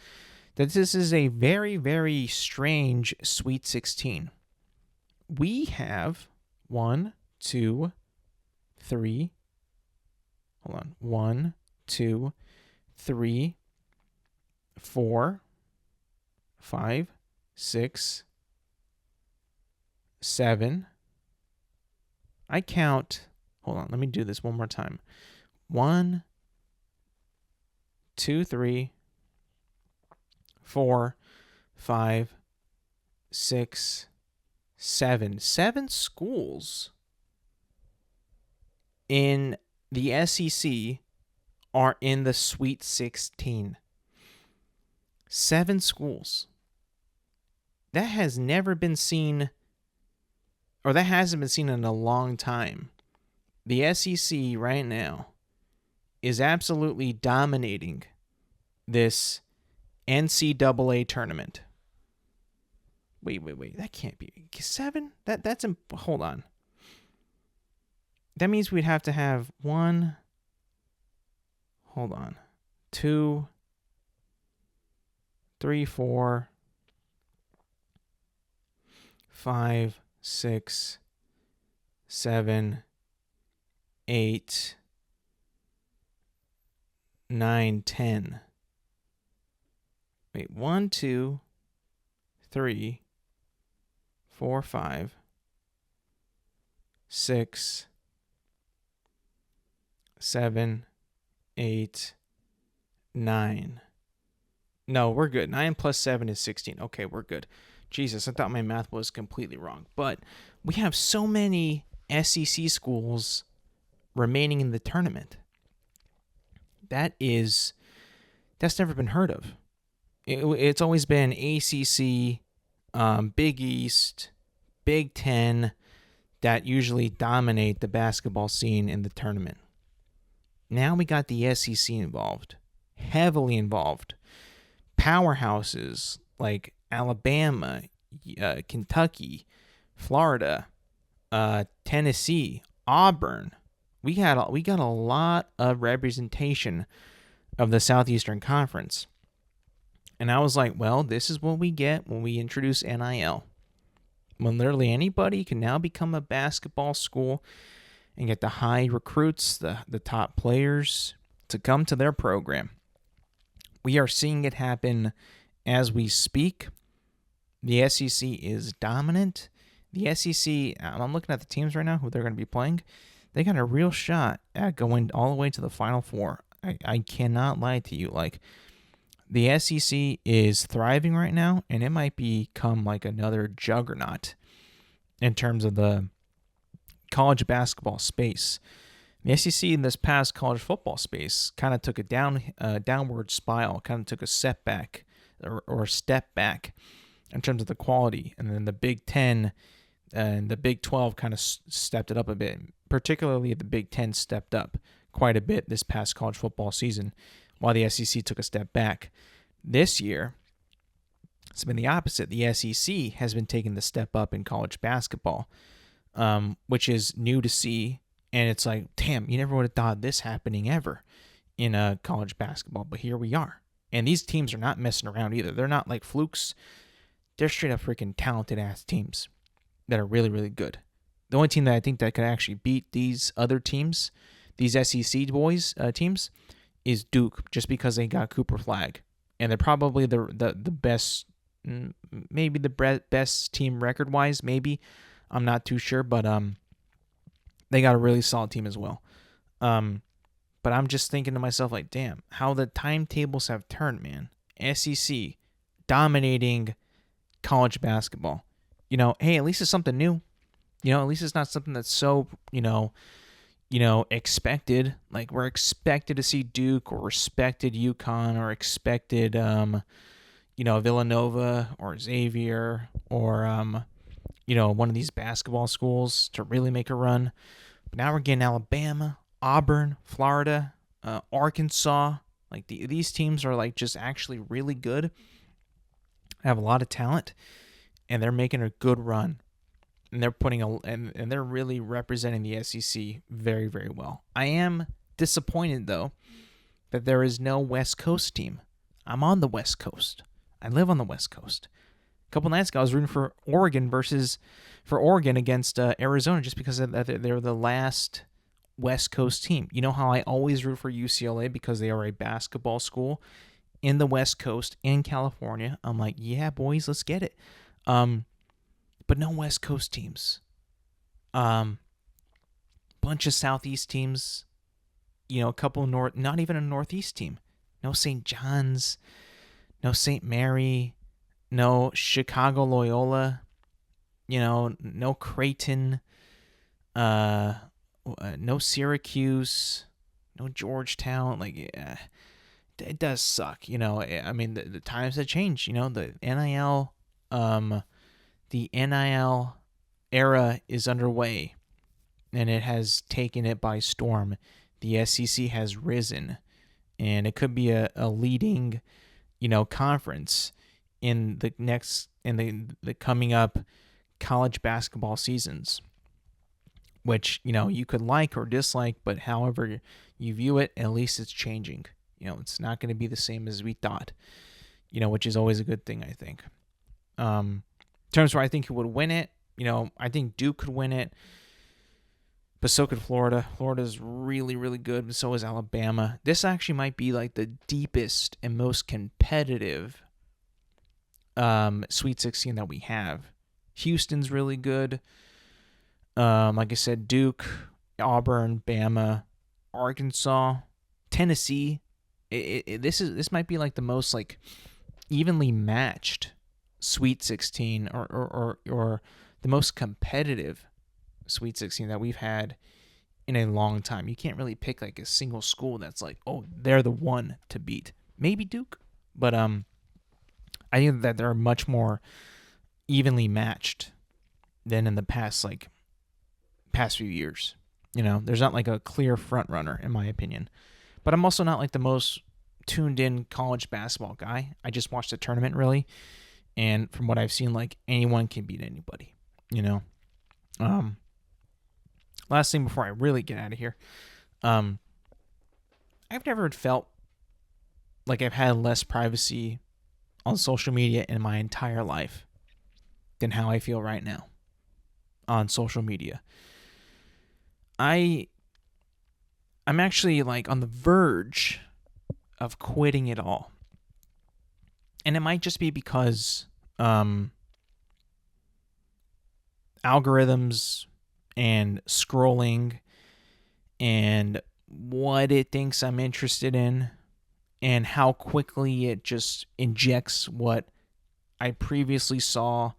that this is a very, very strange Sweet 16. We have 1, 2, 3. Hold on. 1, 2, 3, 4, 5, 6, 7. I count. Hold on. Let me do this one more time. 1, 2, 3, 4, 5, 6, 7. 7 schools in the SEC are in the Sweet 16. 7 schools. That has never been seen, or that hasn't been seen in a long time. The SEC right now is absolutely dominating this NCAA tournament. Wait. That can't be 7. That's hold on. That means we'd have to have 1. Hold on. 2, 3, 4, 5, 6, 7, 8, 9, 10. Wait, 1, 2, 3, 4, 5, 6, 7, 8, 9. No, we're good. 9 plus 7 is 16. Okay, we're good. Jesus, I thought my math was completely wrong. But we have so many SEC schools remaining in the tournament. That's never been heard of. It's always been ACC, Big East, Big Ten that usually dominate the basketball scene in the tournament. Now we got the SEC involved, heavily involved. Powerhouses like Alabama, Kentucky, Florida, Tennessee, Auburn. We got a lot of representation of the Southeastern Conference. And I was like, well, this is what we get when we introduce NIL. When literally anybody can now become a basketball school and get the high recruits, the top players to come to their program. We are seeing it happen as we speak. The SEC is dominant. The SEC, I'm looking at the teams right now who they're going to be playing. They got a real shot at going all the way to the Final Four. I cannot lie to you. Like, the SEC is thriving right now, and it might become like another juggernaut in terms of the college basketball space. The SEC in this past college football space kind of took a downward spiral, kind of took a setback or a step back in terms of the quality. And then the Big Ten and the Big 12 kind of stepped it up a bit. Particularly the Big Ten stepped up quite a bit this past college football season, while the SEC took a step back. This year, it's been the opposite. The SEC has been taking the step up in college basketball, which is new to see. And it's like, damn, you never would have thought this happening ever in college basketball. But here we are. And these teams are not messing around either. They're not like flukes. They're straight up freaking talented-ass teams that are really, really good. The only team that I think that could actually beat these other teams, these SEC boys teams, is Duke, just because they got Cooper Flag. And they're probably the best, maybe the best team record-wise, maybe. I'm not too sure, but they got a really solid team as well. But I'm just thinking to myself, like, damn, how the timetables have turned, man. SEC dominating college basketball. Hey, at least it's something new. At least it's not something that's so, expected. Like, we're expected to see Duke or expected UConn or expected, Villanova or Xavier or, one of these basketball schools to really make a run. But now we're getting Alabama, Auburn, Florida, Arkansas. Like, these teams are, like, just actually really good, have a lot of talent, and they're making a good run. And they're and they're really representing the SEC very, very well. I am disappointed, though, that there is no West Coast team. I'm on the West Coast. I live on the West Coast. A couple nights ago, I was rooting for Oregon against Arizona, just because they're the last West Coast team. You know how I always root for UCLA because they are a basketball school in the West Coast in California. I'm like, yeah, boys, let's get it. But no West Coast teams. Bunch of Southeast teams. A couple not even a Northeast team. No St. John's. No St. Mary. No Chicago Loyola. No Creighton. No Syracuse. No Georgetown. Like, it does suck. I mean, the times have changed. The NIL. The NIL era is underway, and it has taken it by storm. The SEC has risen, and it could be a leading, conference in the coming up college basketball seasons, which, you could like or dislike, but however you view it, at least it's changing. It's not going to be the same as we thought, which is always a good thing, I think. In terms where I think who would win it, I think Duke could win it, but so could Florida. Florida's really, really good, but so is Alabama. This actually might be like the deepest and most competitive Sweet 16 that we have. Houston's really good. Like I said, Duke, Auburn, Bama, Arkansas, Tennessee. This might be like the most like evenly matched Sweet 16 or the most competitive Sweet 16 that we've had in a long time. You can't really pick like a single school that's like, oh, they're the one to beat. Maybe Duke, but I think that they're much more evenly matched than in the past few years. There's not like a clear front runner in my opinion. But I'm also not like the most tuned in college basketball guy. I just watched the tournament really, and from what I've seen, like anyone can beat anybody. You know. Last thing before I really get out of here, I've never felt like I've had less privacy on social media in my entire life than how I feel right now on social media. I'm actually like on the verge of quitting it all. And it might just be because algorithms and scrolling and what it thinks I'm interested in and how quickly it just injects what I previously saw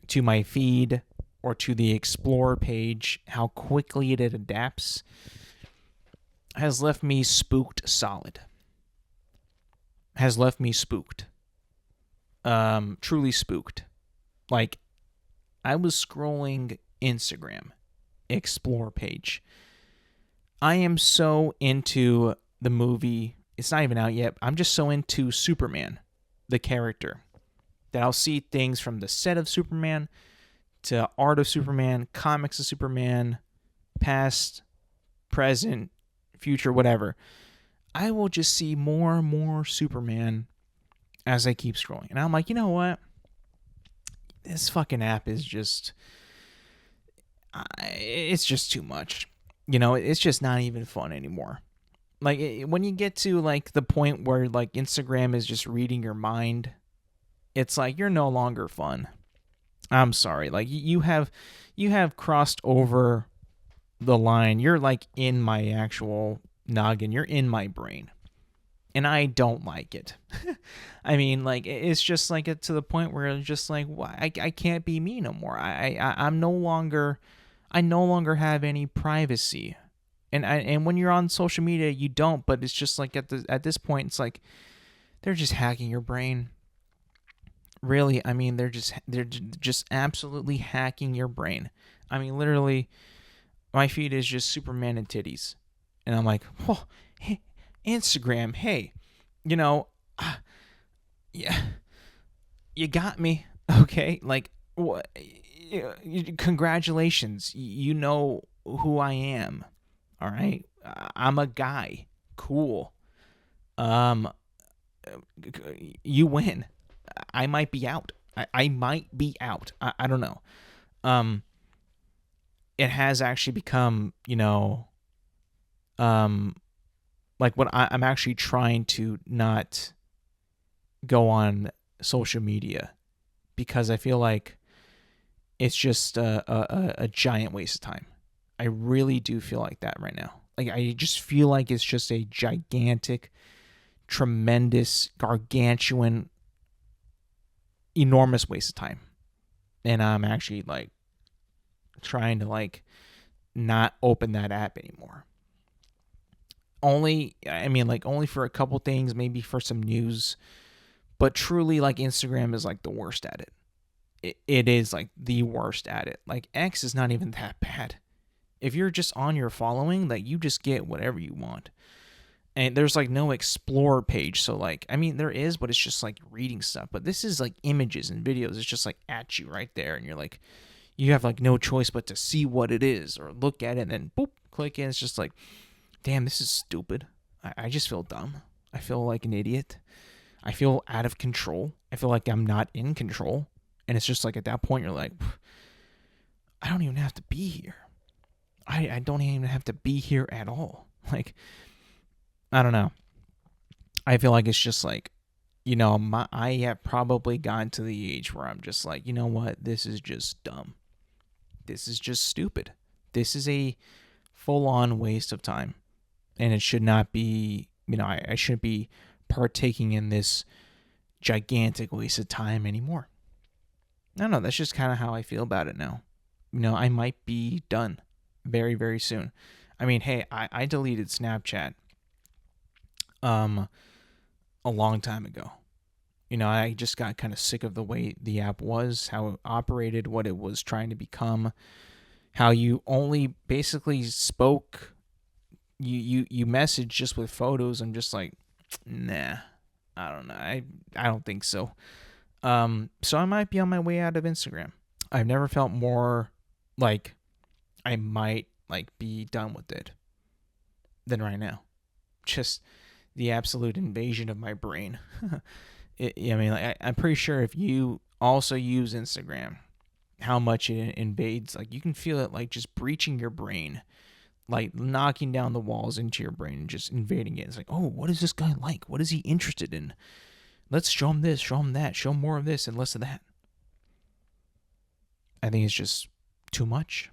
to my feed or to the Explore page, how quickly it adapts, has left me spooked solid. Has left me spooked. Truly spooked. Like, I was scrolling Instagram, Explore page. I am so into the movie. It's not even out yet. I'm just so into Superman, the character, that I'll see things from the set of Superman to art of Superman, comics of Superman, past, present, future, whatever. I will just see more and more Superman as I keep scrolling. And I'm like, you know what? This fucking app is just... it's just too much. It's just not even fun anymore. Like, when you get to, like, the point where, like, Instagram is just reading your mind, it's like, you're no longer fun. I'm sorry. Like, you have crossed over the line. You're, like, in my actual noggin. You're in my brain. And I don't like it. I mean, like, it's just, like, to the point where it's just, like, I can't be me no more. I no longer have any privacy. And when you're on social media, you don't. But it's just like at this point, it's like they're just hacking your brain. Really, I mean, they're just absolutely hacking your brain. I mean, literally, my feed is just Superman and titties, and I'm like, oh, hey, Instagram, hey, yeah, you got me, okay? Like, what? Congratulations, you know who I am. All right, I'm a guy. Cool. You win. I might be out. I might be out. I don't know. It has actually become, like what I'm actually trying to not go on social media because I feel like it's just a giant waste of time. I really do feel like that right now. Like, I just feel like it's just a gigantic, tremendous, gargantuan, enormous waste of time. And I'm actually, like, trying to, like, not open that app anymore. Only for a couple things, maybe for some news. But truly, like, Instagram is, like, the worst at it. It is, like, the worst at it. Like, X is not even that bad. If you're just on your following, like, you just get whatever you want. And there's, like, no explore page. So, like, I mean, there is, but it's just, like, reading stuff. But this is, like, images and videos. It's just, like, at you right there. And you're, like, you have, like, no choice but to see what it is or look at it and then, boop, click it. It's just, like, damn, this is stupid. I just feel dumb. I feel like an idiot. I feel out of control. I feel like I'm not in control. And it's just, like, at that point, you're like, I don't even have to be here. I don't even have to be here at all. Like, I don't know. I feel like it's just like, I have probably gotten to the age where I'm just like, you know what? This is just dumb. This is just stupid. This is a full-on waste of time. And it should not be, I shouldn't be partaking in this gigantic waste of time anymore. I don't know. That's just kind of how I feel about it now. I might be done very, very soon. I mean, hey, I deleted Snapchat a long time ago. I just got kind of sick of the way the app was, how it operated, what it was trying to become, how you only basically spoke, you message just with photos. I'm just like, nah, I don't know. I don't think so. So I might be on my way out of Instagram. I've never felt more like I might like be done with it than right now. Just the absolute invasion of my brain. I'm pretty sure if you also use Instagram, how much it invades, like you can feel it like just breaching your brain, like knocking down the walls into your brain and just invading it. It's like, oh, what is this guy like? What is he interested in? Let's show him this, show him that, show him more of this and less of that. I think it's just too much.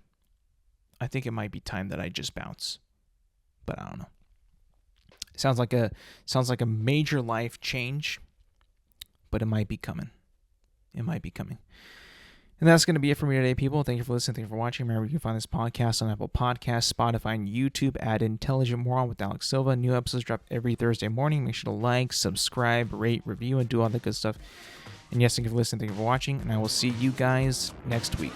I think it might be time that I just bounce, but I don't know. It sounds like a major life change, but it might be coming. It might be coming. And that's going to be it for me today, people. Thank you for listening. Thank you for watching. Remember, you can find this podcast on Apple Podcasts, Spotify, and YouTube at Intelligent Moron with Alex Silva. New episodes drop every Thursday morning. Make sure to like, subscribe, rate, review, and do all the good stuff. And yes, thank you for listening. Thank you for watching. And I will see you guys next week.